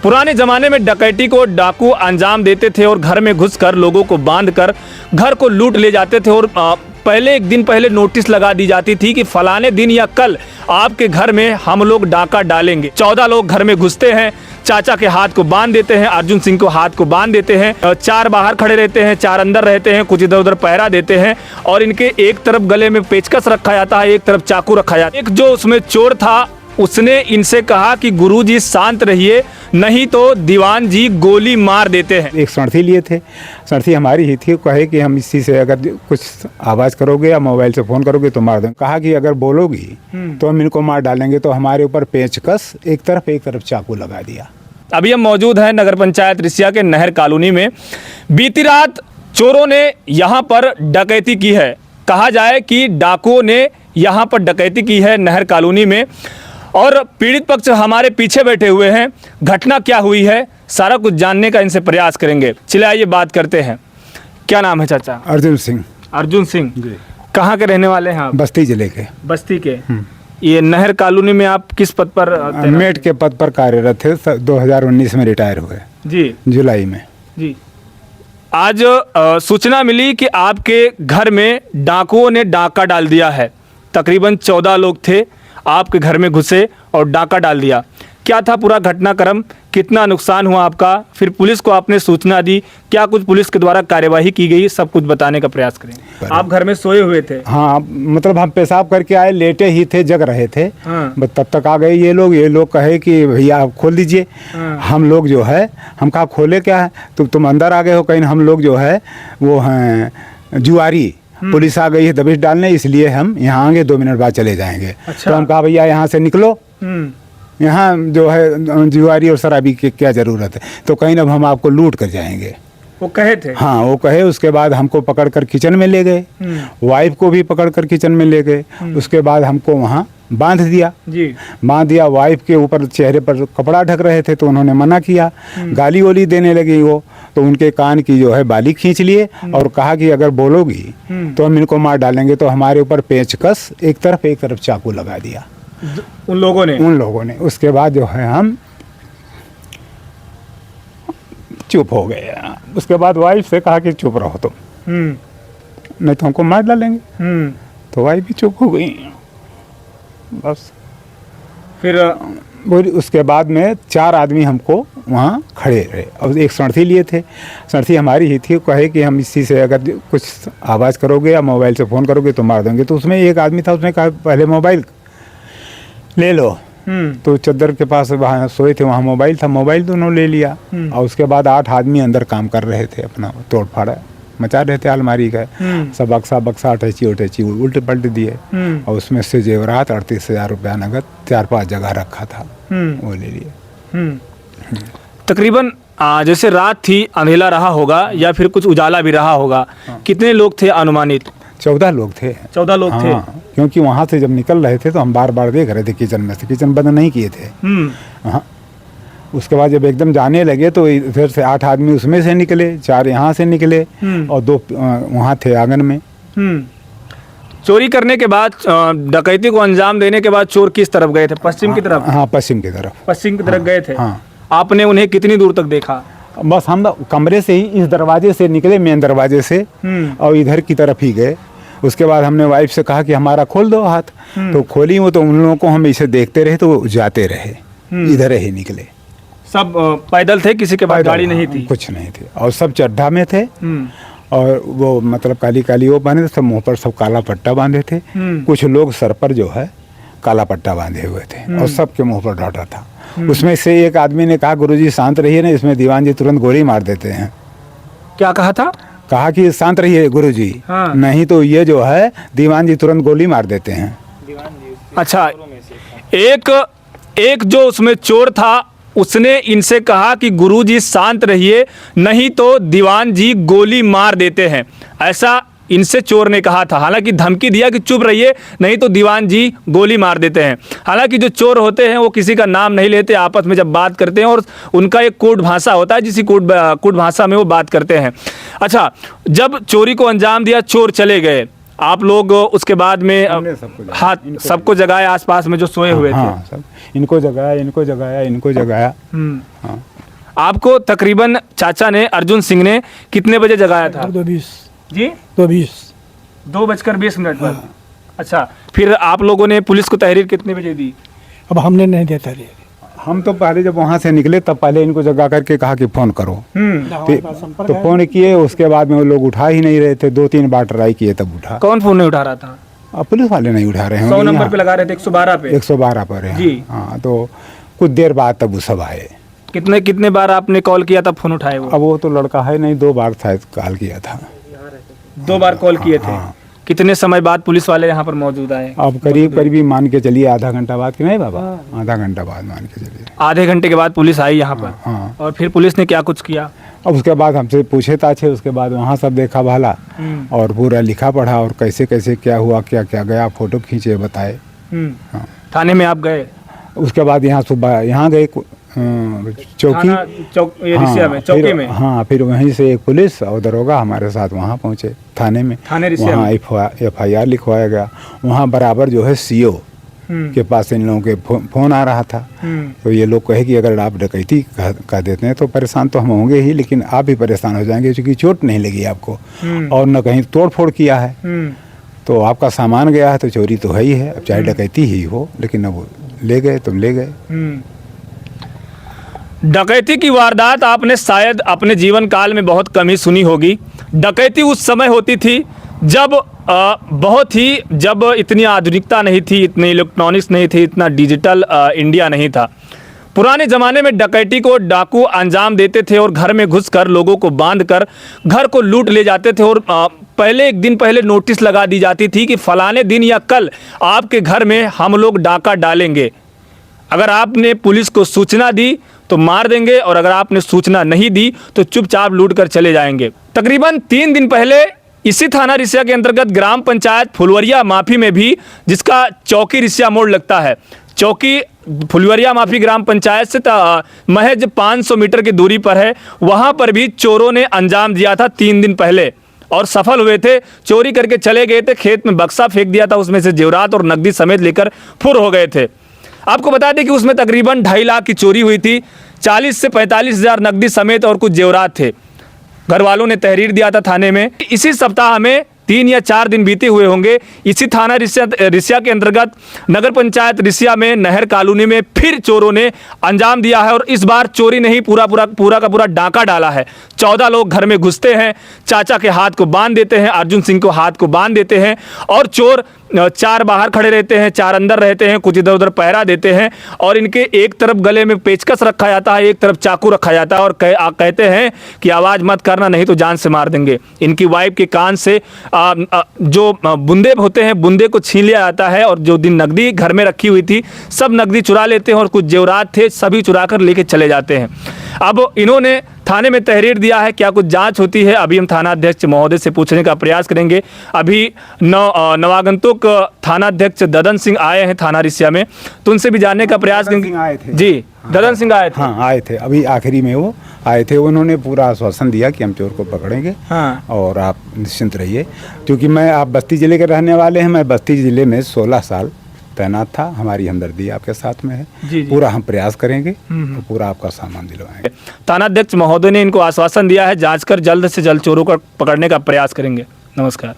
पुराने ज़माने में डकैती को डाकू अंजाम देते थे और घर में घुसकर लोगों को बांधकर घर को लूट ले जाते थे और पहले एक दिन पहले नोटिस लगा दी जाती थी कि फलाने दिन या कल आपके घर में हम लोग डाका डालेंगे। 14 लोग घर में घुसते हैं, चाचा के हाथ को बांध देते हैं, अर्जुन सिंह को हाथ को बांध देते हैं, 4 बाहर खड़े रहते हैं, 4 अंदर रहते हैं, कुछ इधर उधर पहरा देते हैं और इनके एक तरफ गले में पेचकस रखा जाता है, एक तरफ चाकू रखा जाता है। एक जो उसमें चोर था उसने इनसे कहा कि गुरुजी शांत रहिए, नहीं तो दीवान जी गोली मार देते हैं। एक सड़थी लिए थे, सड़थी हमारी ही थी, कहे कि हम इसी से अगर कुछ आवाज़ करोगे या मोबाइल से फ़ोन करोगे तो मार देंगे। कहा कि अगर बोलोगी तो हम इनको मार डालेंगे। तो हमारे ऊपर पेचकस एक तरफ चाकू लगा दिया। अभी हम मौजूद हैं नगर पंचायत रिसिया के नहर कॉलोनी में। बीती रात चोरों ने यहाँ पर डकैती की है। कहा जाए कि डाकुओं ने यहाँ पर डकैती की है नहर कॉलोनी में और पीड़ित पक्ष हमारे पीछे बैठे हुए हैं। घटना क्या हुई है सारा कुछ जानने का इनसे प्रयास करेंगे। चलिए आइए बात करते हैं। क्या नाम है चाचा? अर्जुन सिंह। अर्जुन सिंह जी। कहाँ के रहने वाले हैं आप? बस्ती जिले के। बस्ती के। ये नहर कॉलोनी में आप किस पद पर? मेट के पद पर कार्यरत थे। 2019 में रिटायर हुए जी, जुलाई में जी। आज सूचना मिली कि आपके घर में डाकुओं ने डाका डाल दिया है। तकरीबन 14 लोग थे, आपके घर में घुसे और डाका डाल दिया। क्या था पूरा घटनाक्रम? कितना नुकसान हुआ आपका? फिर पुलिस को आपने सूचना दी, क्या कुछ पुलिस के द्वारा कार्यवाही की गई? सब कुछ बताने का प्रयास करेंगे। आप घर में सोए हुए थे? हाँ, मतलब हम पेशाब करके आए, लेटे ही थे, जग रहे थे। हाँ। बस तब तक आ गए ये लोग कहे कि भैया आप खोल दीजिए। हाँ। हम लोग जो है, हम कहा खोले क्या है, तुम अंदर आ गए हो कहीं। हम लोग जो है वो हैं जुआरी, पुलिस आ गई है दबिश डालने, इसलिए हम यहाँ आएंगे, 2 मिनट बाद चले जाएंगे। अच्छा। तो हम कहा भैया यहाँ से निकलो, यहाँ जो है जुआरी और शराबी की क्या ज़रूरत है। तो कहीं अब हम आपको लूट कर जाएंगे, वो कहे थे। हाँ वो कहे। उसके बाद हमको पकड़ कर किचन में ले गए, वाइफ को भी पकड़ कर किचन में ले गए। उसके बाद हमको वहाँ बांध दिया जी। बांध दिया। वाइफ के ऊपर चेहरे पर कपड़ा ढक रहे थे तो उन्होंने मना किया, गाली वाली देने लगी वो। तो उनके कान की जो है बाली खींच लिए और कहा कि अगर बोलोगी तो हम इनको मार डालेंगे। तो हमारे ऊपर पेचकस एक तरफ चाकू लगा दिया उन लोगों ने। उसके बाद जो है हम चुप हो गए। उसके बाद वाइफ से कहा कि चुप रहो तुम, नहीं तो हमको मार डालेंगे। तो वाइफ भी चुप हो गई। बस फिर उसके बाद में 4 आदमी हमको वहाँ खड़े रहे और एक सड़थी लिए थे, सड़थी हमारी ही थी, कहे कि हम इसी से अगर कुछ आवाज़ करोगे या मोबाइल से फ़ोन करोगे तो मार देंगे। तो उसमें एक आदमी था, उसने कहा पहले मोबाइल ले लो। तो चद्दर के पास वहाँ सोए थे, वहाँ मोबाइल था, मोबाइल दोनों ले लिया। और उसके बाद 8 आदमी अंदर काम कर रहे थे, अपना तोड़ फाड़ा मचा रहे थे अलमारी का। सब बक्सा अटैची उल्टे पलटे दिए और उसमें से जेवरात 38,000 रुपया नगद 4-5 जगह रखा था, वो ले लिए। तकरीबन जैसे रात थी, अंधेला रहा होगा या फिर कुछ उजाला भी रहा होगा। कितने लोग थे अनुमानित? 14 लोग थे। 14 लोग थे। क्योंकि वहाँ से जब निकल रहे थे तो हम बार देख रहे थे किचन में से, किचन बंद नहीं किए थे। हाँ। उसके बाद जब एकदम जाने लगे तो इधर से 8 आदमी उसमें से निकले, 4 यहाँ से निकले और 2 वहाँ थे आंगन में। चोरी करने के बाद, डकैती को अंजाम देने के बाद चोर किस तरफ गए थे? पश्चिम की तरफ? हाँ, पश्चिम की तरफ। पश्चिम की तरफ गए थे। हाँ। आपने उन्हें कितनी दूर तक देखा? बस हम कमरे से ही इस दरवाजे से निकले, मेन दरवाजे से, और इधर की तरफ ही गए। उसके बाद हमने वाइफ से कहा कि हमारा खोल दो हाथ। तो खोली वो, तो उन लोगों को हम इसे देखते रहे तो वो जाते रहे, इधर ही निकले। सब पैदल थे? किसी के पास गाड़ी नहीं थी? कुछ नहीं थी और सब चड्ढा में थे। और वो मतलब काली वो बांधे थे, सब मुँह पर सब काला पट्टा बांधे थे। कुछ लोग सर पर जो है काला पट्टा बांधे हुए थे और सबके मुँह पर ढाटा था। उसमें से एक आदमी ने कहा गुरुजी शांत रहिए ना, इसमें दीवान जी तुरंत गोली मार देते हैं। क्या कहा था? कहा कि शांत रहिए गुरुजी, नहीं तो ये जो है दीवान जी तुरंत गोली मार देते हैं। अच्छा, एक जो उसमें चोर था उसने इनसे कहा कि गुरुजी शांत रहिए, नहीं तो दीवान जी गोली मार देते हैं, ऐसा इनसे चोर ने कहा था। हालांकि धमकी दिया कि चुप रहिए नहीं तो दीवान जी गोली मार देते हैं। हालांकि जो चोर होते हैं वो किसी का नाम नहीं लेते, आपस में जब बात करते हैं और उनका एक कोड भाषा होता है, जिसी कोड भाषा में वो बात करते हैं। अच्छा, जब चोरी को अंजाम दिया, चोर चले गए, आप लोग उसके बाद में हाथ सबको जगाया, आसपास में जो सोए हुए थे? सब इनको जगाया, इनको जगाया। हाँ। आपको तकरीबन चाचा ने, अर्जुन सिंह ने कितने बजे जगाया था? 2:20 जी 2:20 2:20 पर। अच्छा, फिर आप लोगों ने पुलिस को तहरीर कितने बजे दी? अब हमने नहीं देता रे। हम तो पहले जब वहाँ से निकले तब पहले इनको जगा करके कहा कि फ़ोन करो। तो फ़ोन किए, उसके बाद में वो लोग उठा ही नहीं रहे थे। 2-3 बार ट्राई किए तब उठा। कौन फोन नहीं उठा रहा था? अब पुलिस वाले नहीं उठा रहे हैं। 100 नंबर पे लगा रहे थे, 112 पे। 112 पर है जी। हाँ, तो कुछ देर बाद तब वो सब आए। कितने कितने बार आपने कॉल किया तब फोन उठाए वो? अब वो तो लड़का है नहीं, 2 बार शायद कॉल किया था। 2 बार कॉल किए थे। हाँ। कितने समय बाद पुलिस वाले यहाँ पर मौजूद आए? अब करीब करीब मान के चलिए आधा घंटा बाद कि नहीं बाबा, आधा घंटा बाद मान के चलिए। आधे घंटे के बाद पुलिस आई यहाँ पर। हाँ। और फिर पुलिस ने क्या कुछ किया? अब उसके बाद हमसे पूछे ताछे, उसके बाद वहाँ सब देखा भाला और पूरा लिखा पढ़ा और कैसे कैसे क्या हुआ, क्या क्या गया, फोटो खींचे, बताए। हाँ। थाने में आप गए? उसके बाद यहाँ सुबह यहाँ गए चौकी, थाना ये रिसिया में, चौकी फिर, में। हाँ, फिर वहीं से एक पुलिस और दरोगा हमारे साथ वहाँ पहुँचे थाने में। थाने रिसिया वहाँ FIR लिखवाया गया। वहाँ बराबर जो है CO के पास इन लोगों के फोन आ रहा था। तो ये लोग कहे कि अगर आप डकैती कह देते हैं तो परेशान तो हम होंगे ही, लेकिन आप भी परेशान हो जाएंगे क्योंकि चोट नहीं लगी आपको और न कहीं तोड़ फोड़ किया है। तो आपका सामान गया है तो चोरी तो है ही है, अब चाहे डकैती ही हो, लेकिन अब ले गए, तुम ले गए। डकैती की वारदात आपने शायद अपने जीवन काल में बहुत कम ही सुनी होगी। डकैती उस समय होती थी जब जब इतनी आधुनिकता नहीं थी, इतनी इलेक्ट्रॉनिक्स नहीं थी, इतना डिजिटल इंडिया नहीं था। पुराने ज़माने में डकैती को डाकू अंजाम देते थे और घर में घुसकर लोगों को बांधकर घर को लूट ले जाते थे। और पहले एक दिन पहले नोटिस लगा दी जाती थी कि फलाने दिन या कल आपके घर में हम लोग डाका डालेंगे। अगर आपने पुलिस को सूचना दी तो मार देंगे और अगर आपने सूचना नहीं दी तो चुपचाप लूट कर चले जाएंगे। तकरीबन 3 दिन पहले इसी थाना रिसिया के अंतर्गत ग्राम पंचायत फुलवरिया माफी में भी, जिसका चौकी रिसिया मोड़ लगता है, चौकी फुलवरिया माफी ग्राम पंचायत से महज 500 मीटर की दूरी पर है, वहां पर भी चोरों ने अंजाम दिया था 3 दिन पहले और सफल हुए थे। चोरी करके चले गए थे, खेत में बक्सा फेंक दिया था, उसमें से जेवरात और नकदी समेत लेकर फुर हो गए थे। आपको बता दें कि उसमें तकरीबन 2.5 लाख की चोरी हुई थी, 40 से 45 हज़ार नकदी समेत और कुछ जेवरात थे। घर वालों ने तहरीर दिया था थाने में। इसी सप्ताह में 3 या 4 दिन बीते हुए होंगे, इसी थाना रिसिया के अंतर्गत नगर पंचायत रिसिया में नहर कॉलोनी में फिर चोरों ने अंजाम दिया है। और इस बार चोरी नहीं, पूरा का पूरा डाका डाला है। 14 लोग घर में घुसते हैं, चाचा के हाथ को बांध देते हैं, अर्जुन सिंह को हाथ को बांध देते हैं और चोर 4 बाहर खड़े रहते हैं, 4 अंदर रहते हैं, कुछ इधर उधर पहरा देते हैं और इनके एक तरफ गले में पेचकस रखा जाता है, एक तरफ चाकू रखा जाता है और कहते हैं कि आवाज़ मत करना नहीं तो जान से मार देंगे। इनकी वाइफ के कान से जो बूंदे होते हैं, बूंदे को छीन लिया जाता है और जो दिन नकदी घर में रखी हुई थी सब नकदी चुरा लेते हैं और कुछ जेवरात थे सभी चुरा कर लेके चले जाते हैं। अब इन्होंने थाने में तहरीर दिया है, क्या कुछ जांच होती है अभी हम थाना अध्यक्ष महोदय से पूछने का प्रयास करेंगे। अभी नवागंतुक थाना अध्यक्ष ददन सिंह आए हैं थाना रिसिया में, तो उनसे भी जानने का प्रयास करेंगे। आए थे जी, ददन सिंह आए थे। हाँ, आए थे, अभी आखिरी में वो आए थे। उन्होंने पूरा आश्वासन दिया कि हम चोर को पकड़ेंगे। हाँ। और आप निश्चिंत रहिए, क्योंकि आप बस्ती ज़िले के रहने वाले हैं, मैं बस्ती ज़िले में 16 साल तैनात था। हमारी हमदर्दी आपके साथ में है। जी। पूरा हम प्रयास करेंगे तो पूरा आपका सामान दिलवाएंगे। थानाध्यक्ष महोदय ने इनको आश्वासन दिया है, जांच कर जल्द से जल्द चोरों को पकड़ने का प्रयास करेंगे। नमस्कार।